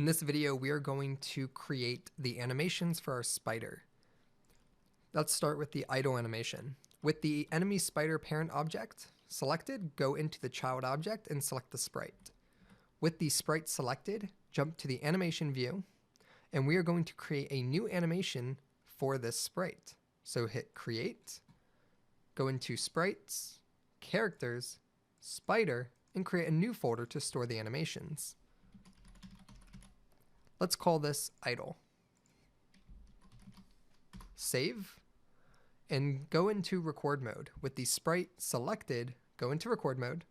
In this video, we are going to create the animations for our spider. Let's start with the idle animation. With the enemy spider parent object selected, go into the child object and select the sprite. With the sprite selected, jump to the animation view, and we are going to create a new animation for this sprite. So hit create, go into sprites, characters, spider, and create a new folder to store the animations. Let's call this idle. Save, and go into record mode. With the sprite selected, go into record mode,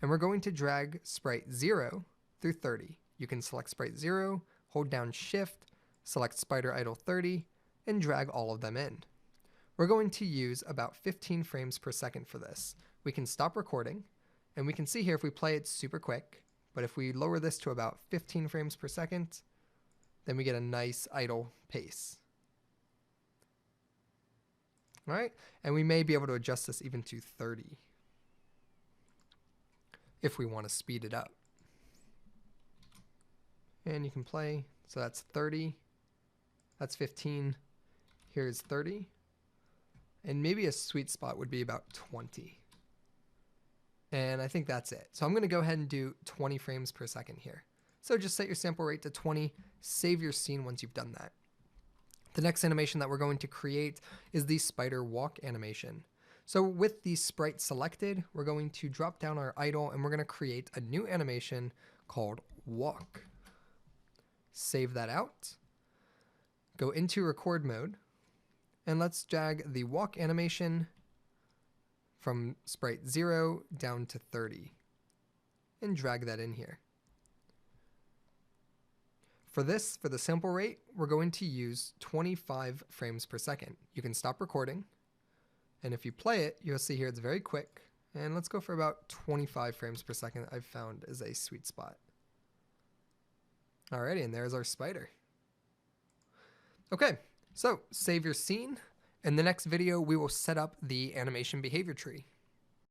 and we're going to drag sprite 0 through 30. You can select sprite 0, hold down shift, select spider idle 30, and drag all of them in. We're going to use about 15 frames per second for this. We can stop recording, and we can see here if we play it's super quick, but if we lower this to about 15 frames per second, then we get a nice idle pace. All right, and we may be able to adjust this even to 30 if we want to speed it up. And you can play, so that's 30, that's 15, here's 30, and maybe a sweet spot would be about 20. And I think that's it. So I'm gonna go ahead and do 20 frames per second here. So just set your sample rate to 20, save your scene once you've done that. The next animation that we're going to create is the spider walk animation. So with the sprite selected, we're going to drop down our idle and we're going to create a new animation called walk. Save that out, go into record mode, and let's drag the walk animation from sprite 0 down to 30 and drag that in here. For this, for the sample rate, we're going to use 25 frames per second. You can stop recording, and if you play it, you'll see here it's very quick. And let's go for about 25 frames per second I've found is a sweet spot. Alrighty, and there's our spider. Okay, so save your scene. In the next video, we will set up the animation behavior tree.